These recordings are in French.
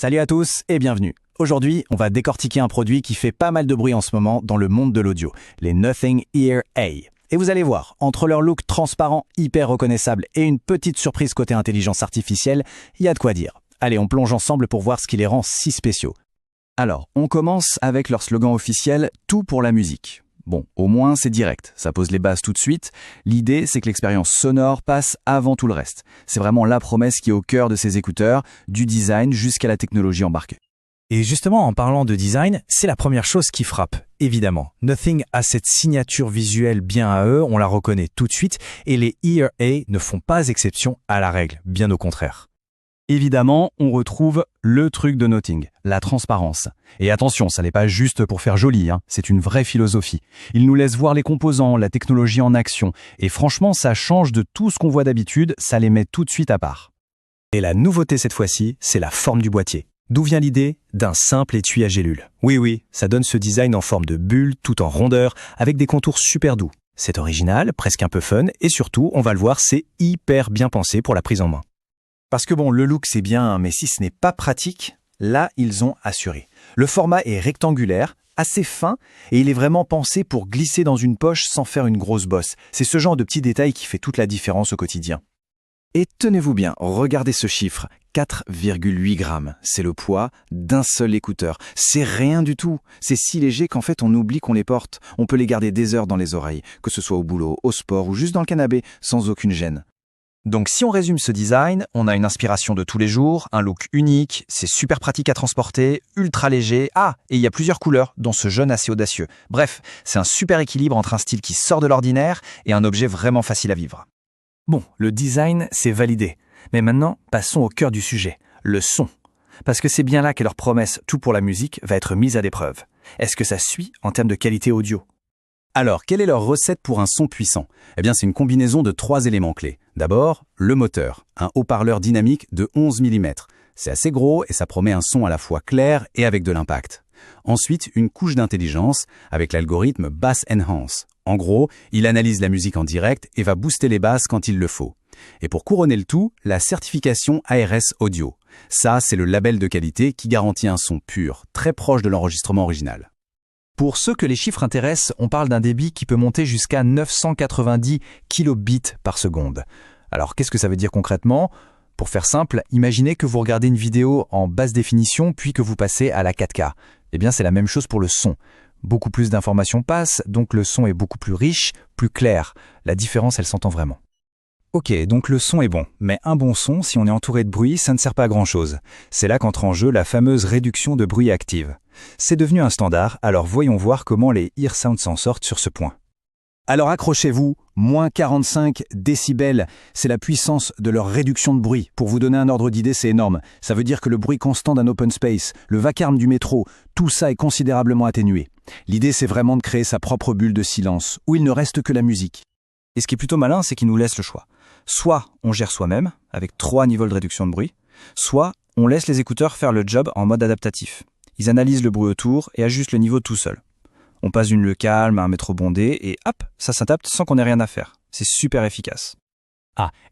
Salut à tous et bienvenue. Aujourd'hui, on va décortiquer un produit qui fait pas mal de bruit en ce moment dans le monde de l'audio, les Nothing Ear A. Et vous allez voir, entre leur look transparent, hyper reconnaissable et une petite surprise côté intelligence artificielle, il y a de quoi dire. Allez, on plonge ensemble pour voir ce qui les rend si spéciaux. Alors, on commence avec leur slogan officiel « Tout pour la musique ». Bon, au moins c'est direct, ça pose les bases tout de suite. L'idée, c'est que l'expérience sonore passe avant tout le reste. C'est vraiment la promesse qui est au cœur de ces écouteurs, du design jusqu'à la technologie embarquée. Et justement, en parlant de design, c'est la première chose qui frappe, évidemment. Nothing a cette signature visuelle bien à eux, on la reconnaît tout de suite, et les Ear A ne font pas exception à la règle, bien au contraire. Évidemment, on retrouve le truc de Nothing, la transparence. Et attention, ça n'est pas juste pour faire joli, c'est une vraie philosophie. Il nous laisse voir les composants, la technologie en action. Et franchement, ça change de tout ce qu'on voit d'habitude, ça les met tout de suite à part. Et la nouveauté cette fois-ci, c'est la forme du boîtier. D'où vient l'idée? D'un simple étui à gélule. Oui, ça donne ce design en forme de bulle, tout en rondeur, avec des contours super doux. C'est original, presque un peu fun, et surtout, on va le voir, c'est hyper bien pensé pour la prise en main. Parce que bon, le look c'est bien, mais si ce n'est pas pratique, là ils ont assuré. Le format est rectangulaire, assez fin, et il est vraiment pensé pour glisser dans une poche sans faire une grosse bosse. C'est ce genre de petit détail qui fait toute la différence au quotidien. Et tenez-vous bien, regardez ce chiffre, 4,8 grammes. C'est le poids d'un seul écouteur. C'est rien du tout. C'est si léger qu'en fait on oublie qu'on les porte. On peut les garder des heures dans les oreilles, que ce soit au boulot, au sport ou juste dans le canapé, sans aucune gêne. Donc si on résume ce design, on a une inspiration de tous les jours, un look unique, c'est super pratique à transporter, ultra léger, et il y a plusieurs couleurs dans ce jaune assez audacieux. Bref, c'est un super équilibre entre un style qui sort de l'ordinaire et un objet vraiment facile à vivre. Bon, le design, c'est validé. Mais maintenant, passons au cœur du sujet, le son. Parce que c'est bien là que leur promesse « tout pour la musique » va être mise à l'épreuve. Est-ce que ça suit en termes de qualité audio ? Alors, quelle est leur recette pour un son puissant ? Eh bien, c'est une combinaison de 3 éléments clés. D'abord, le moteur, un haut-parleur dynamique de 11 mm. C'est assez gros et ça promet un son à la fois clair et avec de l'impact. Ensuite, une couche d'intelligence avec l'algorithme Bass Enhance. En gros, il analyse la musique en direct et va booster les basses quand il le faut. Et pour couronner le tout, la certification ARS Audio. Ça, c'est le label de qualité qui garantit un son pur, très proche de l'enregistrement original. Pour ceux que les chiffres intéressent, on parle d'un débit qui peut monter jusqu'à 990 kilobits par seconde. Alors qu'est-ce que ça veut dire concrètement ? Pour faire simple, imaginez que vous regardez une vidéo en basse définition puis que vous passez à la 4K. Eh bien c'est la même chose pour le son. Beaucoup plus d'informations passent, donc le son est beaucoup plus riche, plus clair. La différence, elle s'entend vraiment. Ok, donc le son est bon, mais un bon son, si on est entouré de bruit, ça ne sert pas à grand-chose. C'est là qu'entre en jeu la fameuse réduction de bruit active. C'est devenu un standard, alors voyons voir comment les EarSound s'en sortent sur ce point. Alors accrochez-vous, moins 45 décibels, c'est la puissance de leur réduction de bruit. Pour vous donner un ordre d'idée, c'est énorme. Ça veut dire que le bruit constant d'un open space, le vacarme du métro, tout ça est considérablement atténué. L'idée, c'est vraiment de créer sa propre bulle de silence, où il ne reste que la musique. Et ce qui est plutôt malin, c'est qu'il nous laisse le choix. Soit on gère soi-même, avec 3 niveaux de réduction de bruit, soit on laisse les écouteurs faire le job en mode adaptatif. Ils analysent le bruit autour et ajustent le niveau tout seul. On passe d'une le calme à un métro bondé et hop, ça s'adapte sans qu'on ait rien à faire. C'est super efficace.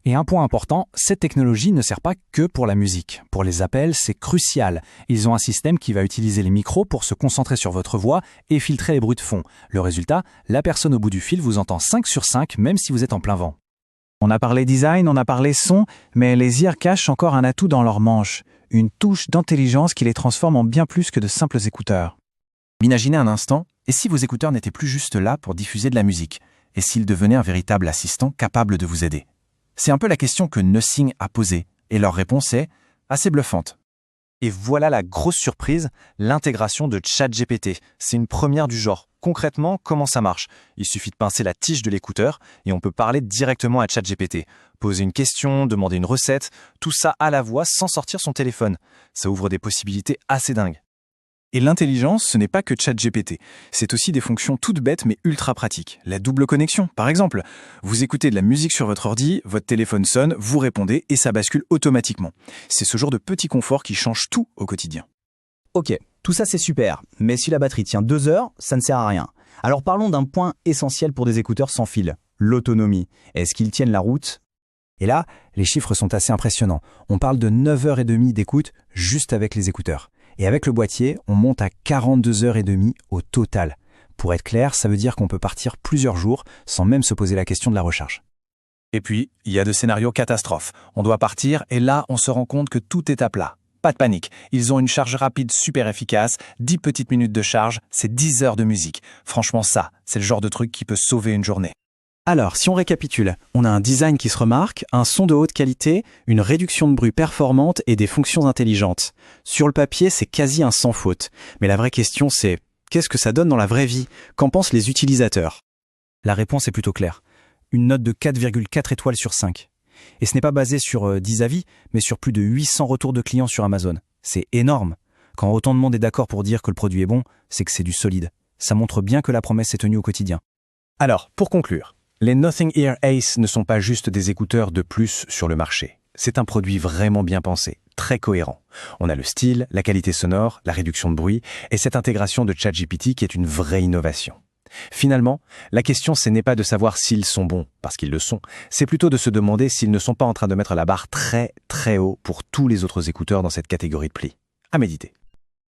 Et un point important, cette technologie ne sert pas que pour la musique. Pour les appels, c'est crucial. Ils ont un système qui va utiliser les micros pour se concentrer sur votre voix et filtrer les bruits de fond. Le résultat, la personne au bout du fil vous entend 5 sur 5, même si vous êtes en plein vent. On a parlé design, on a parlé son, mais les ears cachent encore un atout dans leur manche, une touche d'intelligence qui les transforme en bien plus que de simples écouteurs. Imaginez un instant, et si vos écouteurs n'étaient plus juste là pour diffuser de la musique, et s'ils devenaient un véritable assistant capable de vous aider ? C'est un peu la question que Nothing a posée, et leur réponse est assez bluffante. Et voilà la grosse surprise, l'intégration de ChatGPT. C'est une première du genre. Concrètement, comment ça marche ? Il suffit de pincer la tige de l'écouteur et on peut parler directement à ChatGPT. Poser une question, demander une recette, tout ça à la voix sans sortir son téléphone. Ça ouvre des possibilités assez dingues. Et l'intelligence, ce n'est pas que ChatGPT. C'est aussi des fonctions toutes bêtes mais ultra pratiques. La double connexion, par exemple. Vous écoutez de la musique sur votre ordi, votre téléphone sonne, vous répondez et ça bascule automatiquement. C'est ce genre de petit confort qui change tout au quotidien. Ok, tout ça c'est super, mais si la batterie tient 2 heures, ça ne sert à rien. Alors parlons d'un point essentiel pour des écouteurs sans fil, l'autonomie. Est-ce qu'ils tiennent la route ? Et là, les chiffres sont assez impressionnants. On parle de 9h30 d'écoute juste avec les écouteurs. Et avec le boîtier, on monte à 42h30 au total. Pour être clair, ça veut dire qu'on peut partir plusieurs jours sans même se poser la question de la recharge. Et puis, il y a de scénarios catastrophes. On doit partir et là, on se rend compte que tout est à plat. Pas de panique, ils ont une charge rapide super efficace, 10 petites minutes de charge, c'est 10 heures de musique. Franchement ça, c'est le genre de truc qui peut sauver une journée. Alors, si on récapitule, on a un design qui se remarque, un son de haute qualité, une réduction de bruit performante et des fonctions intelligentes. Sur le papier, c'est quasi un sans faute. Mais la vraie question, c'est qu'est-ce que ça donne dans la vraie vie? Qu'en pensent les utilisateurs? La réponse est plutôt claire. Une note de 4,4 étoiles sur 5. Et ce n'est pas basé sur 10 avis, mais sur plus de 800 retours de clients sur Amazon. C'est énorme. Quand autant de monde est d'accord pour dire que le produit est bon, c'est que c'est du solide. Ça montre bien que la promesse est tenue au quotidien. Alors, pour conclure, les Nothing Ear Ace ne sont pas juste des écouteurs de plus sur le marché. C'est un produit vraiment bien pensé, très cohérent. On a le style, la qualité sonore, la réduction de bruit et cette intégration de ChatGPT qui est une vraie innovation. Finalement, la question ce n'est pas de savoir s'ils sont bons, parce qu'ils le sont, c'est plutôt de se demander s'ils ne sont pas en train de mettre la barre très très haut pour tous les autres écouteurs dans cette catégorie de prix. À méditer.